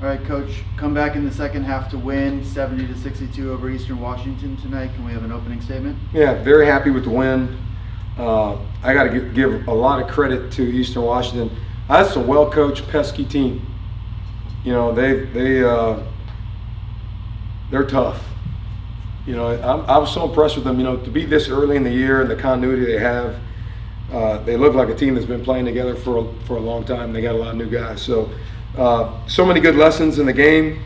All right, Coach, come back in the second half to win 70-62 over Eastern Washington tonight. Can we have an opening statement? Yeah, very happy with the win. I got to give a lot of credit to Eastern Washington. That's a well-coached, pesky team. You know, they're tough. You know, I was so impressed with them. You know, to be this early in the year and the continuity they have, they look like a team that's been playing together for a long time. They got a lot of new guys. So many good lessons in the game.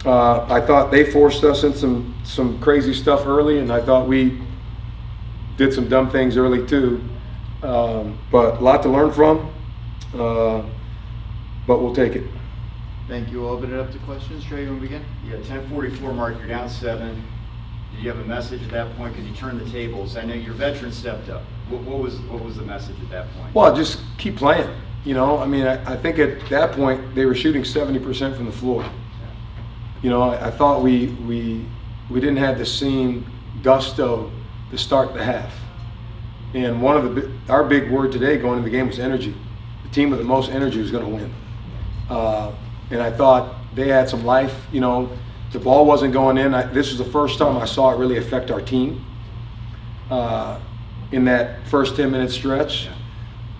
I thought they forced us in some crazy stuff early, and I thought we did some dumb things early too. But a lot to learn from. But we'll take it. Thank you. We'll open it up to questions. Trey, you want to begin? Yeah, 10:44 mark, you're down 7. Did you have a message at that point because you turned the tables? I know your veterans stepped up. What was the message at that point? Well, just keep playing. You know, I mean, I think at that point they were shooting 70% from the floor. You know, I thought we didn't have the same gusto to start the half. And one of our big word today going into the game was energy. The team with the most energy was going to win. And I thought they had some life. You know, the ball wasn't going in. This was the first time I saw it really affect our team in that first 10-minute stretch.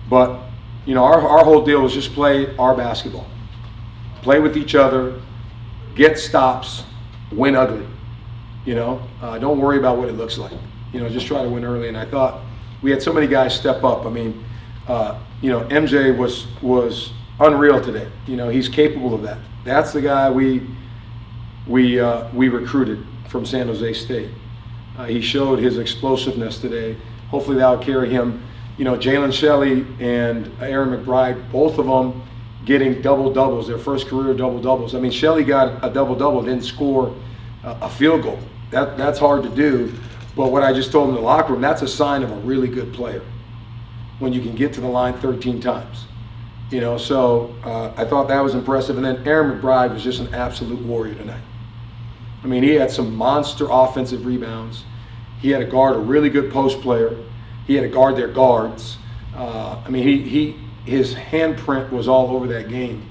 But, you know, our whole deal was just play our basketball. Play with each other, get stops, win ugly. You know, don't worry about what it looks like. You know, just try to win early. And I thought we had so many guys step up. I mean, you know, MJ was unreal today. You know, he's capable of that. That's the guy we recruited from San Jose State. He showed his explosiveness today. Hopefully that'll carry him. You know, Jalen Shelley and Aaron McBride, both of them getting double-doubles, their first career double-doubles. I mean, Shelley got a double-double, didn't score a field goal. That's hard to do. But what I just told him in the locker room, that's a sign of a really good player when you can get to the line 13 times. You know, so I thought that was impressive. And then Aaron McBride was just an absolute warrior tonight. I mean, he had some monster offensive rebounds. He had to guard a really good post player. He had to guard their guards. I mean, his handprint was all over that game.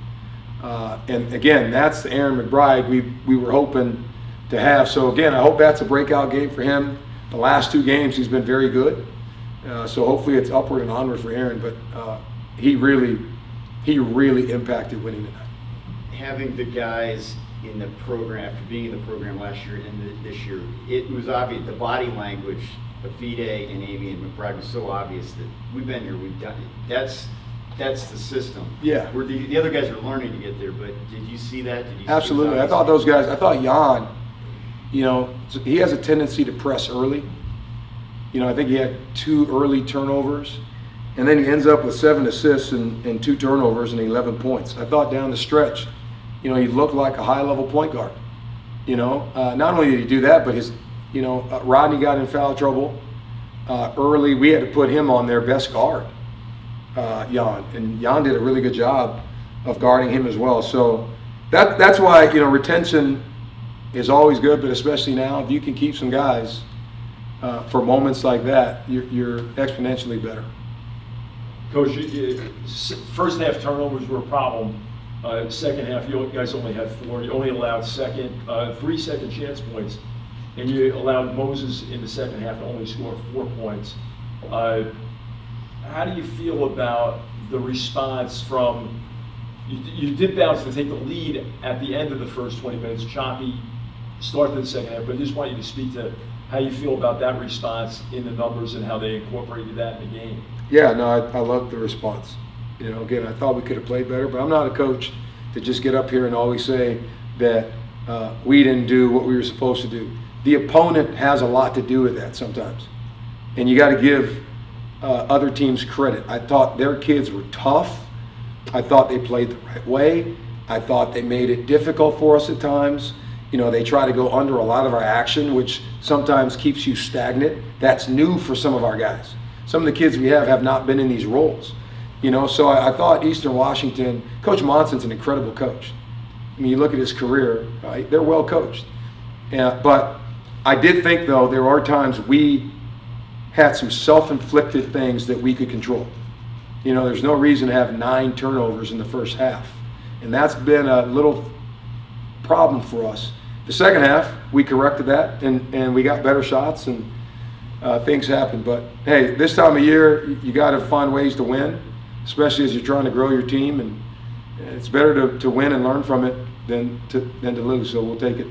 And again, that's the Aaron McBride we were hoping to have. So again, I hope that's a breakout game for him. The last 2 games he's been very good. So hopefully it's upward and onward for Aaron. But he really impacted winning tonight. Having the guys in the program, after being in the program last year and this year, it was obvious, the body language of Fide and Amy and McBride was so obvious that we've been here, we've done it. That's the system. Yeah. Where the other guys are learning to get there, but did you see that? Absolutely. I thought those guys, I thought Jan, you know, he has a tendency to press early. You know, I think he had 2 early turnovers. And then he ends up with 7 assists and 2 turnovers and 11 points. I thought down the stretch, you know, he looked like a high-level point guard. You know, not only did he do that, but Rodney got in foul trouble early. We had to put him on their best guard, Jan. And Jan did a really good job of guarding him as well. So that's why, you know, retention is always good, but especially now, if you can keep some guys for moments like that, you're exponentially better. Coach, first half turnovers were a problem. Second half, you guys only had 4. You only allowed 3 second chance points, and you allowed Moses in the second half to only score 4 points. How do you feel about the response from? You did bounce to take the lead at the end of the first 20 minutes, choppy start to the second half, but I just want you to speak to how you feel about that response in the numbers and how they incorporated that in the game. Yeah, no, I love the response. You know, again, I thought we could have played better, but I'm not a coach to just get up here and always say that we didn't do what we were supposed to do. The opponent has a lot to do with that sometimes. And you got to give other teams credit. I thought their kids were tough. I thought they played the right way. I thought they made it difficult for us at times. You know, they try to go under a lot of our action, which sometimes keeps you stagnant. That's new for some of our guys. Some of the kids we have not been in these roles. You know, so I thought Eastern Washington, Coach Monson's an incredible coach. I mean, you look at his career, right? They're well coached. But I did think, though, there are times we had some self-inflicted things that we could control. You know, there's no reason to have 9 turnovers in the first half. And that's been a little problem for us. The second half, we corrected that, and we got better shots, and things happened. But hey, this time of year, you got to find ways to win, especially as you're trying to grow your team, and it's better to win and learn from it than to lose. So we'll take it.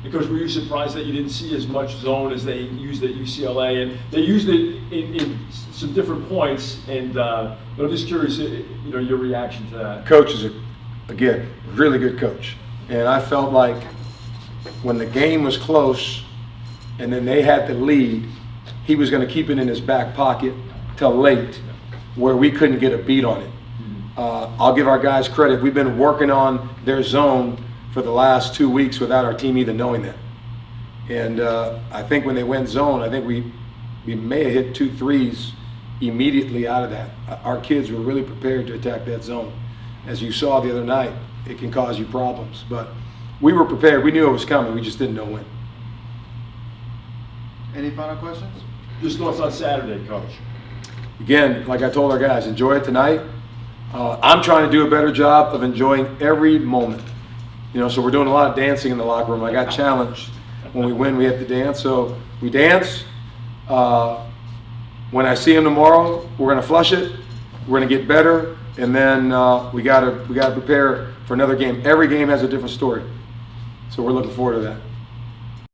Because were you surprised that you didn't see as much zone as they used at UCLA, and they used it in some different points? And but I'm just curious, your reaction to that. Coach is again really good coach, and I felt like when the game was close, and then they had the lead, he was going to keep it in his back pocket till late, where we couldn't get a beat on it. I'll give our guys credit. We've been working on their zone for the last 2 weeks without our team even knowing that. And I think when they went zone, I think we may have hit 2 threes immediately out of that. Our kids were really prepared to attack that zone. As you saw the other night, it can cause you problems. But we were prepared. We knew it was coming. We just didn't know when. Any final questions? Just thoughts on Saturday, Coach. Again, like I told our guys, enjoy it tonight. I'm trying to do a better job of enjoying every moment. So we're doing a lot of dancing in the locker room. I got challenged. When we win, we have to dance. So we dance. When I see him tomorrow, we're going to flush it. We're going to get better, and then we got to prepare for another game. Every game has a different story. So we're looking forward to that.